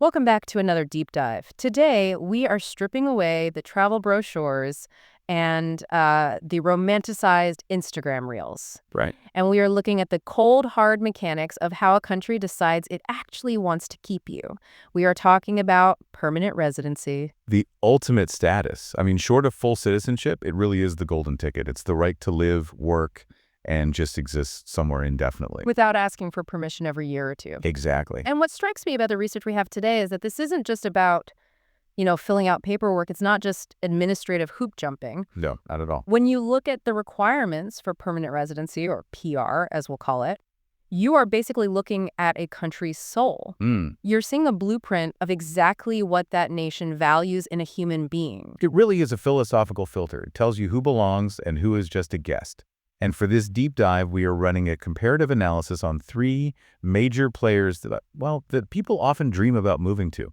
Welcome back to another deep dive. Today, we are stripping away the travel brochures and the romanticized Instagram reels. Right. And we are looking at the cold, hard mechanics of how a country decides it actually wants to keep you. We are talking about permanent residency. The ultimate status. I mean, short of full citizenship, it really is the golden ticket. It's the right to live, work, and just exist somewhere indefinitely. Without asking for permission every year or two. Exactly. And what strikes me about the research we have today is that this isn't just about, filling out paperwork. It's not just administrative hoop jumping. No, not at all. When you look at the requirements for permanent residency, or PR, as we'll call it, you are basically looking at a country's soul. You're seeing a blueprint of exactly what that nation values in a human being. It really is a philosophical filter. It tells you who belongs and who is just a guest. And for this deep dive, we are running a comparative analysis on three major players that people often dream about moving to.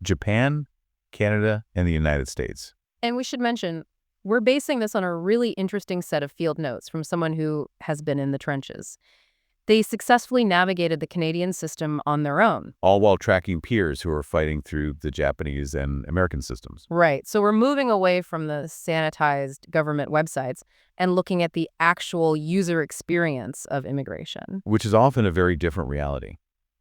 Japan, Canada, and the United States. And we should mention, we're basing this on a really interesting set of field notes from someone who has been in the trenches. They successfully navigated the Canadian system on their own. All while tracking peers who are fighting through the Japanese and American systems. Right. So we're moving away from the sanitized government websites and looking at the actual user experience of immigration. Which is often a very different reality.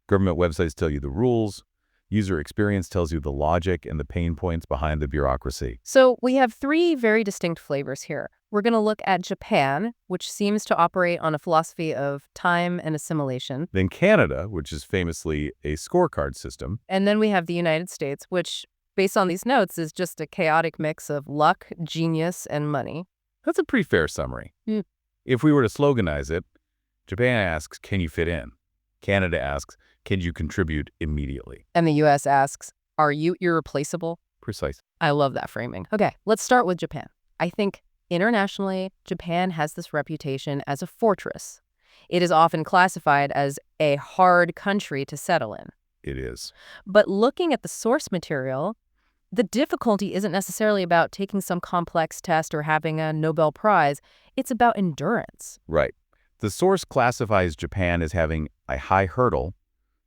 Government websites tell you the rules. User experience tells you the logic and the pain points behind the bureaucracy. So we have three very distinct flavors here. We're going to look at Japan, which seems to operate on a philosophy of time and assimilation. Then Canada, which is famously a scorecard system. And then we have the United States, which, based on these notes, is just a chaotic mix of luck, genius, and money. That's a pretty fair summary. If we were to sloganize it, Japan asks, can you fit in? Canada asks, can you contribute immediately? And the U.S. asks, are you irreplaceable? Precise. I love that framing. Okay, let's start with Japan. I think internationally, Japan has this reputation as a fortress. It is often classified as a hard country to settle in. It is. But looking at the source material, the difficulty isn't necessarily about taking some complex test or having a Nobel Prize. It's about endurance. Right. The source classifies Japan as having a high hurdle,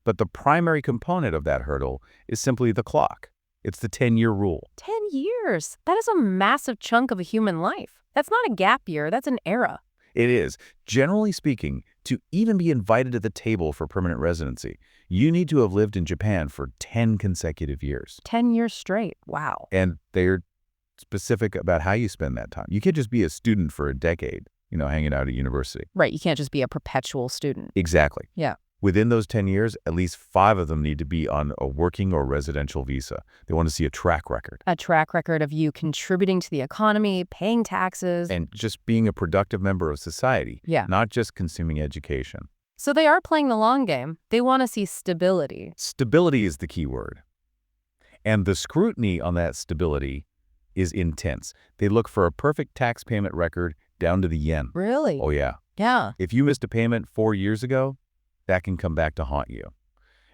but the primary component of that hurdle is simply the clock. It's the 10-year rule. 10 years. That is a massive chunk of a human life. That's not a gap year. That's an era. It is. Generally speaking, to even be invited to the table for permanent residency, you need to have lived in Japan for 10 consecutive years. 10 years straight. Wow. And they're specific about how you spend that time. You can't just be a student for a decade, hanging out at university. Right. You can't just be a perpetual student. Exactly. Yeah. Within those 10 years, at least 5 of them need to be on a working or residential visa. They want to see a track record. A track record of you contributing to the economy, paying taxes. And just being a productive member of society. Yeah. Not just consuming education. So they are playing the long game. They want to see stability. Stability is the key word. And the scrutiny on that stability is intense. They look for a perfect tax payment record down to the yen. Really? Oh, yeah. Yeah. If you missed a payment 4 years ago, that can come back to haunt you.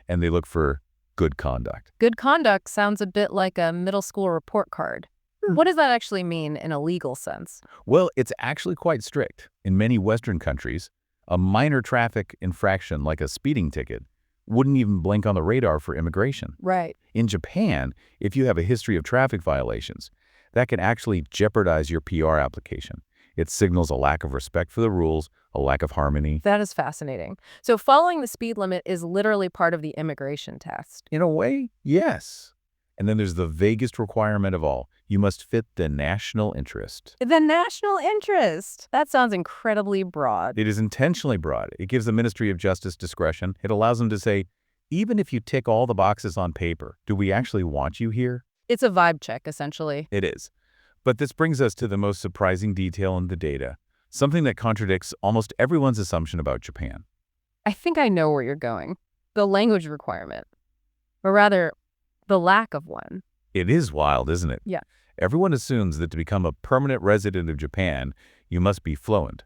And they look for good conduct. Good conduct sounds a bit like a middle school report card. What does that actually mean in a legal sense? Well, it's actually quite strict. In many Western countries, a minor traffic infraction like a speeding ticket wouldn't even blink on the radar for immigration. Right. In Japan, if you have a history of traffic violations, that can actually jeopardize your PR application. It signals a lack of respect for the rules, a lack of harmony. That is fascinating. So following the speed limit is literally part of the immigration test. In a way, yes. And then there's the vaguest requirement of all. You must fit the national interest. The national interest. That sounds incredibly broad. It is intentionally broad. It gives the Ministry of Justice discretion. It allows them to say, even if you tick all the boxes on paper, do we actually want you here? It's a vibe check, essentially. It is. But this brings us to the most surprising detail in the data, something that contradicts almost everyone's assumption about Japan. I think I know where you're going. The language requirement. Or rather, the lack of one. It is wild, isn't it? Yeah. Everyone assumes that to become a permanent resident of Japan, you must be fluent.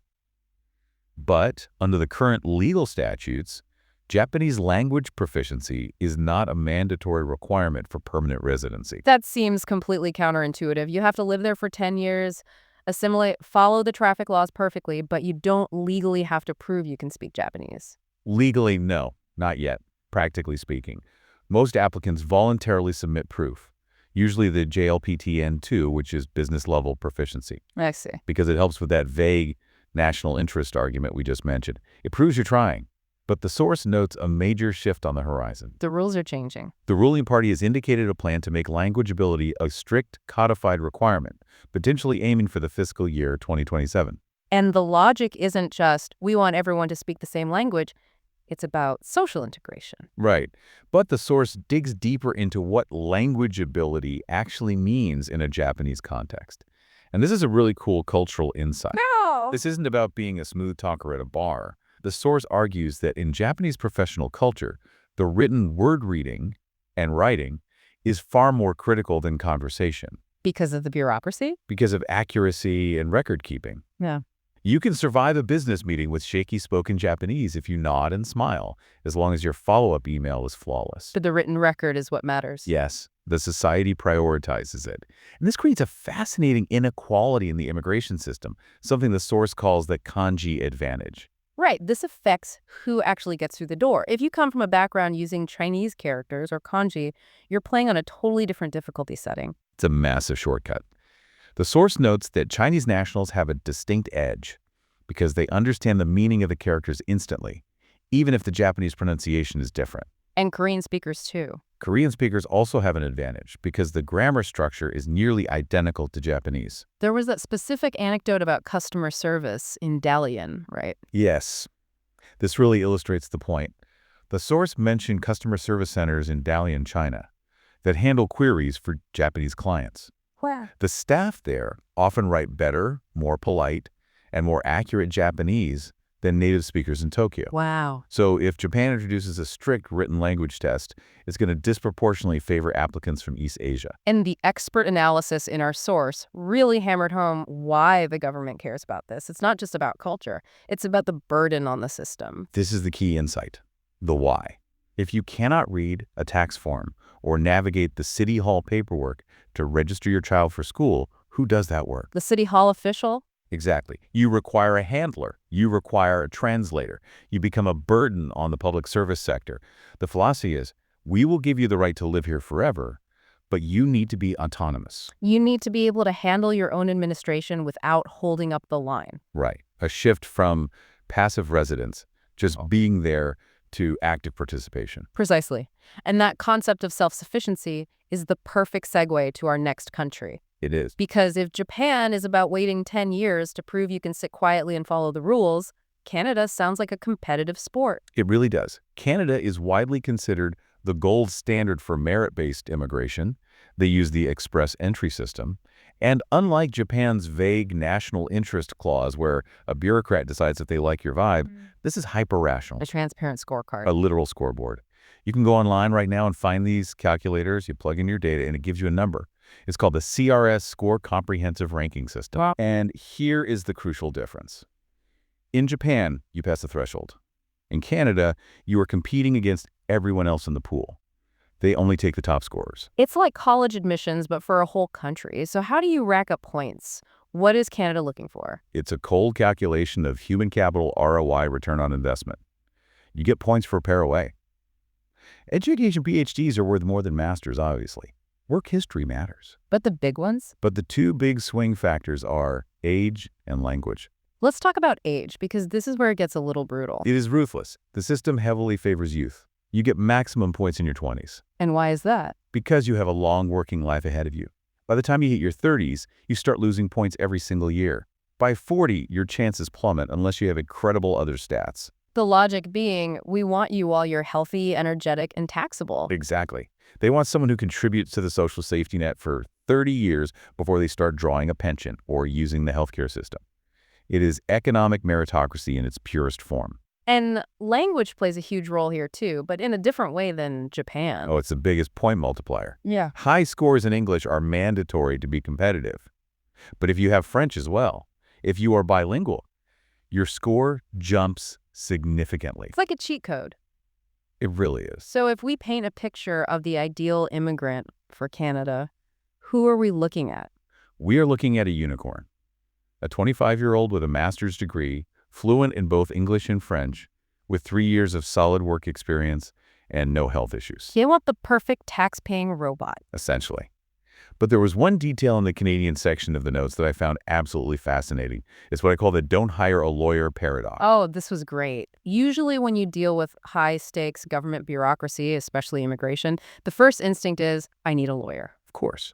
But under the current legal statutes, Japanese language proficiency is not a mandatory requirement for permanent residency. That seems completely counterintuitive. You have to live there for 10 years, assimilate, follow the traffic laws perfectly, but you don't legally have to prove you can speak Japanese. Legally, no, not yet, practically speaking. Most applicants voluntarily submit proof, usually the JLPTN2, which is business level proficiency, I see. because it helps with that vague national interest argument we just mentioned. It proves you're trying. But the source notes a major shift on the horizon. The rules are changing. The ruling party has indicated a plan to make language ability a strict codified requirement, potentially aiming for the fiscal year 2027. And the logic isn't just, we want everyone to speak the same language. It's about social integration. Right. But the source digs deeper into what language ability actually means in a Japanese context. And this is a really cool cultural insight. No! This isn't about being a smooth talker at a bar. The source argues that in Japanese professional culture, the written word reading and writing is far more critical than conversation. Because of the bureaucracy? Because of accuracy and record keeping. Yeah. You can survive a business meeting with shaky spoken Japanese if you nod and smile, as long as your follow-up email is flawless. But the written record is what matters. Yes, the society prioritizes it. And this creates a fascinating inequality in the immigration system, something the source calls the kanji advantage. Right. This affects who actually gets through the door. If you come from a background using Chinese characters or kanji, you're playing on a totally different difficulty setting. It's a massive shortcut. The source notes that Chinese nationals have a distinct edge because they understand the meaning of the characters instantly, even if the Japanese pronunciation is different. And Korean speakers, too. Korean speakers also have an advantage because the grammar structure is nearly identical to Japanese. There was that specific anecdote about customer service in Dalian, right? Yes. This really illustrates the point. The source mentioned customer service centers in Dalian, China, that handle queries for Japanese clients. Wow. The staff there often write better, more polite, and more accurate Japanese than native speakers in Tokyo. Wow. So if Japan introduces a strict written language test, it's going to disproportionately favor applicants from East Asia. And the expert analysis in our source really hammered home why the government cares about this. It's not just about culture. It's about the burden on the system. This is the key insight, the why. If you cannot read a tax form or navigate the city hall paperwork to register your child for school, who does that work? The city hall official? Exactly. You require a handler. You require a translator. You become a burden on the public service sector. The philosophy is, we will give you the right to live here forever, but you need to be autonomous. You need to be able to handle your own administration without holding up the line. Right. A shift from passive residence, just being there, to active participation. Precisely. And that concept of self-sufficiency is the perfect segue to our next country. It is. Because if Japan is about waiting 10 years to prove you can sit quietly and follow the rules, Canada sounds like a competitive sport. It really does. Canada is widely considered the gold standard for merit-based immigration. They use the express entry system. And unlike Japan's vague national interest clause where a bureaucrat decides if they like your vibe, this is hyper-rational. A transparent scorecard. A literal scoreboard. You can go online right now and find these calculators. You plug in your data and it gives you a number. It's called the CRS Score Comprehensive Ranking System. Wow. And here is the crucial difference. In Japan, you pass the threshold. In Canada, you are competing against everyone else in the pool. They only take the top scorers. It's like college admissions, but for a whole country. So how do you rack up points? What is Canada looking for? It's a cold calculation of human capital ROI, return on investment. You get points for a pair away. Education PhDs are worth more than masters, obviously. Work history matters. But the big ones? But the two big swing factors are age and language. Let's talk about age, because this is where it gets a little brutal. It is ruthless. The system heavily favors youth. You get maximum points in your 20s. And why is that? Because you have a long working life ahead of you. By the time you hit your 30s, you start losing points every single year. By 40, your chances plummet unless you have incredible other stats. The logic being, we want you while you're healthy, energetic, and taxable. Exactly. They want someone who contributes to the social safety net for 30 years before they start drawing a pension or using the healthcare system. It is economic meritocracy in its purest form. And language plays a huge role here too, but in a different way than Japan. Oh, it's the biggest point multiplier. Yeah. High scores in English are mandatory to be competitive. But if you have French as well, if you are bilingual, your score jumps significantly. It's like a cheat code. It really is. So if we paint a picture of the ideal immigrant for Canada, who are we looking at? We are looking at a unicorn. A 25-year-old with a master's degree, fluent in both English and French, with 3 years of solid work experience, and no health issues. You want the perfect tax-paying robot. Essentially. But there was one detail in the Canadian section of the notes that I found absolutely fascinating. It's what I call the don't hire a lawyer paradox. Oh, this was great. Usually when you deal with high-stakes government bureaucracy, especially immigration, the first instinct is, I need a lawyer. Of course.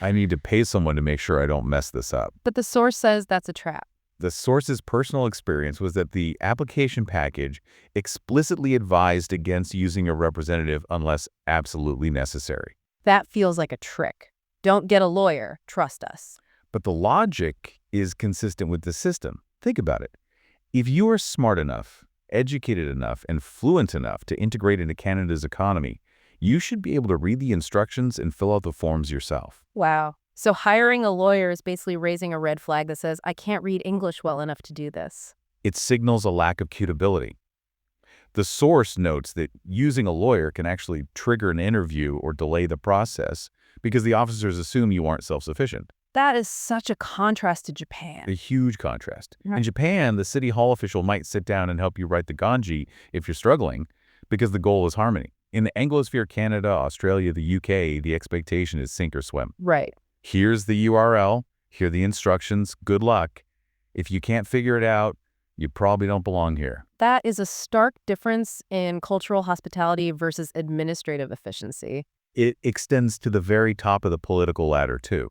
I need to pay someone to make sure I don't mess this up. But the source says that's a trap. The source's personal experience was that the application package explicitly advised against using a representative unless absolutely necessary. That feels like a trick. Don't get a lawyer. Trust us. But the logic is consistent with the system. Think about it. If you are smart enough, educated enough, and fluent enough to integrate into Canada's economy, you should be able to read the instructions and fill out the forms yourself. Wow. So hiring a lawyer is basically raising a red flag that says, I can't read English well enough to do this. It signals a lack of cutability. The source notes that using a lawyer can actually trigger an interview or delay the process because the officers assume you aren't self-sufficient. That is such a contrast to Japan. A huge contrast. Right. In Japan, the city hall official might sit down and help you write the kanji if you're struggling because the goal is harmony. In the Anglosphere Canada, Australia, the UK, the expectation is sink or swim. Right. Here's the URL, here are the instructions, good luck. If you can't figure it out, you probably don't belong here. That is a stark difference in cultural hospitality versus administrative efficiency. It extends to the very top of the political ladder, too.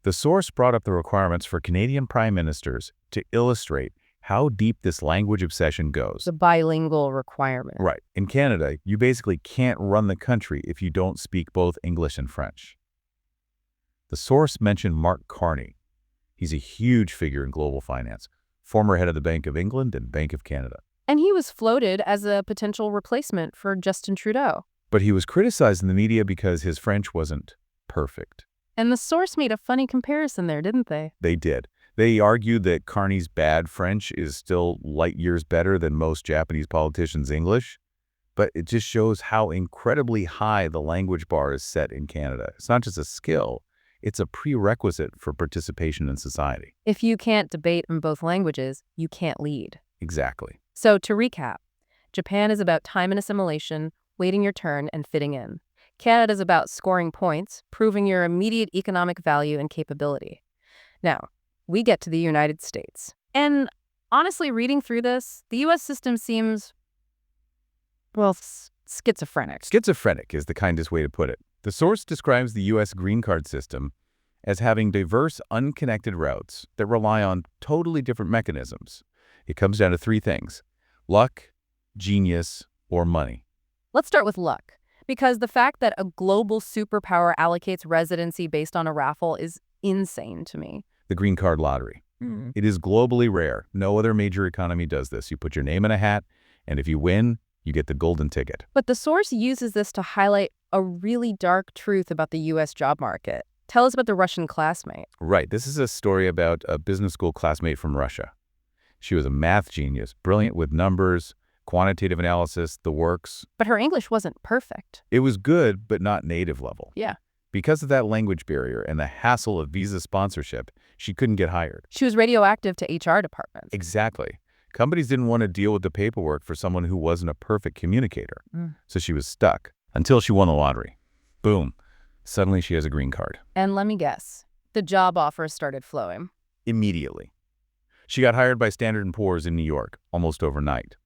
The source brought up the requirements for Canadian prime ministers to illustrate how deep this language obsession goes. The bilingual requirement. Right. In Canada, you basically can't run the country if you don't speak both English and French. The source mentioned Mark Carney. He's a huge figure in global finance, former head of the Bank of England and Bank of Canada. And he was floated as a potential replacement for Justin Trudeau. But he was criticized in the media because his French wasn't perfect. And the source made a funny comparison there, didn't they? They did. They argued that Carney's bad French is still light years better than most Japanese politicians' English. But it just shows how incredibly high the language bar is set in Canada. It's not just a skill. It's a prerequisite for participation in society. If you can't debate in both languages, you can't lead. Exactly. So to recap, Japan is about time and assimilation, waiting your turn, and fitting in. Canada is about scoring points, proving your immediate economic value and capability. Now, we get to the United States. And honestly, reading through this, the U.S. system seems, well, schizophrenic. Schizophrenic is the kindest way to put it. The source describes the U.S. green card system as having diverse, unconnected routes that rely on totally different mechanisms. It comes down to three things: luck, genius, or money. Let's start with luck, because the fact that a global superpower allocates residency based on a raffle is insane to me. The green card lottery. It is globally rare. No other major economy does this. You put your name in a hat, and if you win, you get the golden ticket. But the source uses this to highlight a really dark truth about the U.S. job market. Tell us about the Russian classmate. Right. This is a story about a business school classmate from Russia. She was a math genius, brilliant with numbers, quantitative analysis, the works. But her English wasn't perfect. It was good, but not native level. Yeah. Because of that language barrier and the hassle of visa sponsorship, she couldn't get hired. She was radioactive to HR departments. Exactly. Companies didn't want to deal with the paperwork for someone who wasn't a perfect communicator. So she was stuck until she won the lottery. Boom. Suddenly she has a green card. And let me guess, the job offers started flowing. Immediately. She got hired by Standard & Poor's in New York, almost overnight.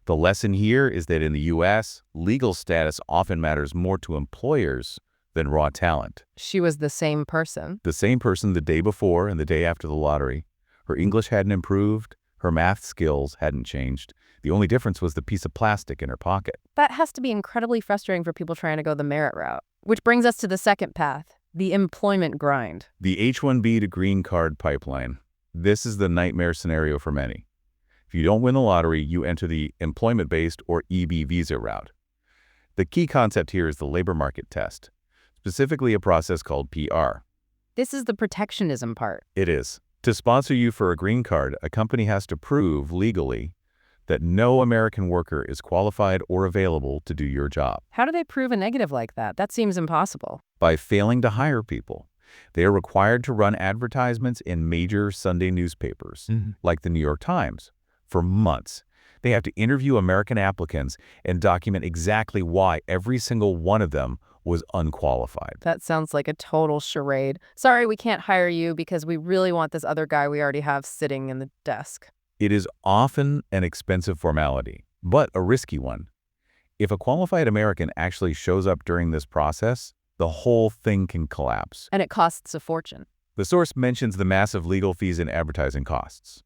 The lesson here is that in the U.S., legal status often matters more to employers than raw talent. She was the same person. The same person the day before and the day after the lottery. Her English hadn't improved. Her math skills hadn't changed. The only difference was the piece of plastic in her pocket. That has to be incredibly frustrating for people trying to go the merit route. Which brings us to the second path, the employment grind. The H-1B to green card pipeline. This is the nightmare scenario for many. If you don't win the lottery, you enter the employment-based or EB visa route. The key concept here is the labor market test, specifically a process called PR. This is the protectionism part. It is. To sponsor you for a green card, a company has to prove legally that no American worker is qualified or available to do your job. How do they prove a negative like that? That seems impossible. By failing to hire people. They are required to run advertisements in major Sunday newspapers, like the New York Times, for months. They have to interview American applicants and document exactly why every single one of them was unqualified. That sounds like a total charade. Sorry, we can't hire you because we really want this other guy we already have sitting in the desk. It is often an expensive formality, but a risky one. If a qualified American actually shows up during this process, the whole thing can collapse. And it costs a fortune. The source mentions the massive legal fees and advertising costs.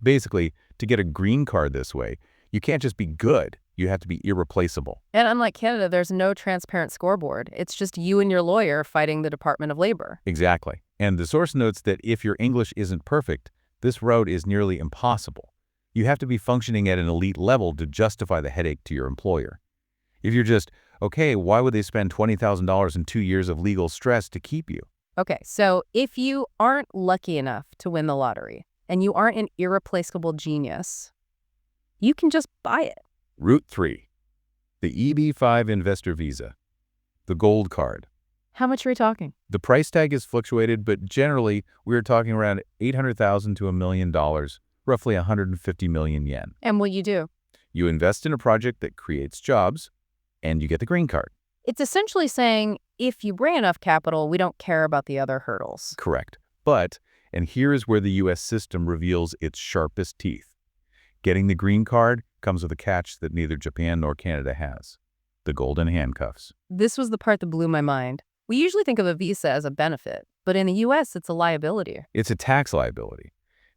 Basically, to get a green card this way, you can't just be good, you have to be irreplaceable. And unlike Canada, there's no transparent scoreboard. It's just you and your lawyer fighting the Department of Labor. Exactly. And the source notes that if your English isn't perfect, this road is nearly impossible. You have to be functioning at an elite level to justify the headache to your employer. If you're just, okay, why would they spend $20,000 in 2 years of legal stress to keep you? Okay, so if you aren't lucky enough to win the lottery and you aren't an irreplaceable genius, you can just buy it. Route 3. The EB-5 Investor Visa. The Gold Card. How much are we talking? The price tag has fluctuated, but generally, we're talking around $800,000 to $1 million, roughly 150 million yen. And what you do? You invest in a project that creates jobs, and you get the green card. It's essentially saying, if you bring enough capital, we don't care about the other hurdles. Correct. But, and here is where the U.S. system reveals its sharpest teeth. Getting the green card comes with a catch that neither Japan nor Canada has: the golden handcuffs. This was the part that blew my mind. We usually think of a visa as a benefit, but in the U.S., it's a liability. It's a tax liability.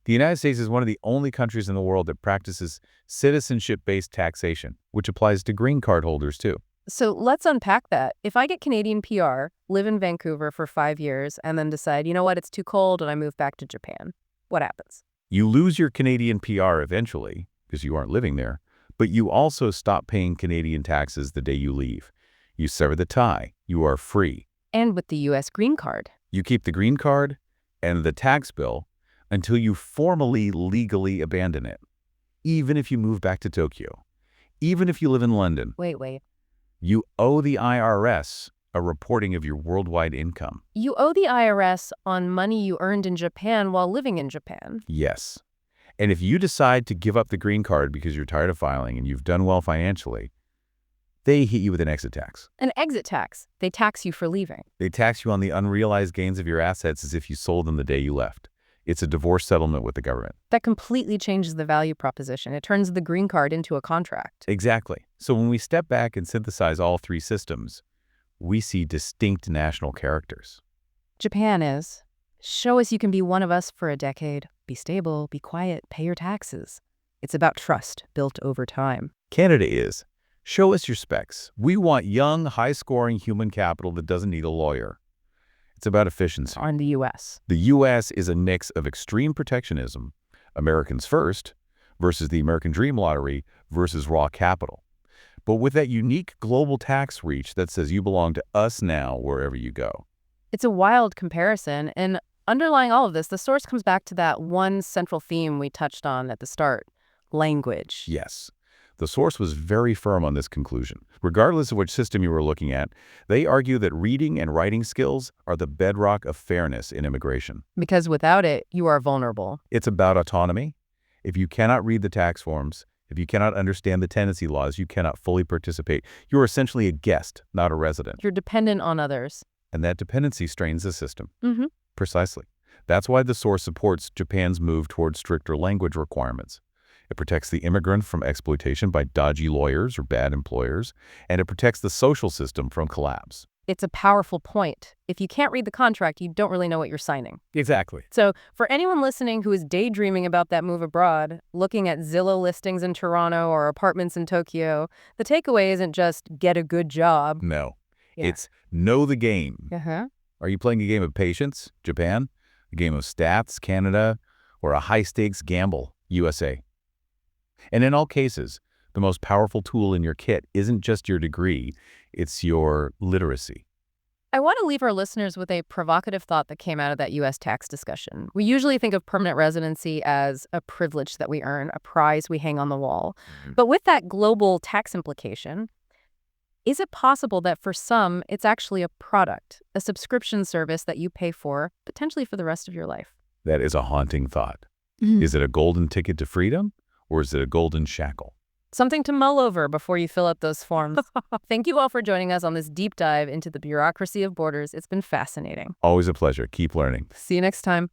The United States is one of the only countries in the world that practices citizenship-based taxation, which applies to green card holders too. So let's unpack that. If I get Canadian PR, live in Vancouver for 5 years, and then decide, you know what, it's too cold and I move back to Japan, what happens? You lose your Canadian PR eventually, because you aren't living there, but you also stop paying Canadian taxes the day you leave. You sever the tie. You are free. And with the U.S. green card. You keep the green card and the tax bill until you formally, legally abandon it, even if you move back to Tokyo, even if you live in London. Wait. You owe the IRS a reporting of your worldwide income. You owe the IRS on money you earned in Japan while living in Japan. Yes. And if you decide to give up the green card because you're tired of filing and you've done well financially, they hit you with an exit tax. An exit tax. They tax you for leaving. They tax you on the unrealized gains of your assets as if you sold them the day you left. It's a divorce settlement with the government. That completely changes the value proposition. It turns the green card into a contract. Exactly. So when we step back and synthesize all three systems, we see distinct national characters. Japan is, show us you can be one of us for a decade. Be stable, be quiet, pay your taxes. It's about trust built over time. Canada is, show us your specs. We want young, high-scoring human capital that doesn't need a lawyer. It's about efficiency. On the U.S. The U.S. is a mix of extreme protectionism, Americans first, versus the American Dream Lottery versus raw capital. But with that unique global tax reach that says you belong to us now wherever you go. It's a wild comparison, and underlying all of this, the source comes back to that one central theme we touched on at the start: language. Yes. The source was very firm on this conclusion. Regardless of which system you were looking at, they argue that reading and writing skills are the bedrock of fairness in immigration. Because without it, you are vulnerable. It's about autonomy. If you cannot read the tax forms, if you cannot understand the tenancy laws, you cannot fully participate. You're essentially a guest, not a resident. You're dependent on others. And that dependency strains the system. Mm-hmm. Precisely. That's why the source supports Japan's move towards stricter language requirements. It protects the immigrant from exploitation by dodgy lawyers or bad employers, and it protects the social system from collapse. It's a powerful point. If you can't read the contract, you don't really know what you're signing. Exactly. So for anyone listening who is daydreaming about that move abroad, looking at Zillow listings in Toronto or apartments in Tokyo, the takeaway isn't just get a good job. No. Yeah. It's know the game. Uh-huh. Are you playing a game of patience, Japan, a game of stats, Canada, or a high-stakes gamble, USA? And in all cases, the most powerful tool in your kit isn't just your degree, it's your literacy. I want to leave our listeners with a provocative thought that came out of that U.S. tax discussion. We usually think of permanent residency as a privilege that we earn, a prize we hang on the wall. Mm-hmm. But with that global tax implication, is it possible that for some, it's actually a product, a subscription service that you pay for, potentially for the rest of your life? That is a haunting thought. Mm. Is it a golden ticket to freedom, or is it a golden shackle? Something to mull over before you fill out those forms. Thank you all for joining us on this deep dive into the bureaucracy of borders. It's been fascinating. Always a pleasure. Keep learning. See you next time.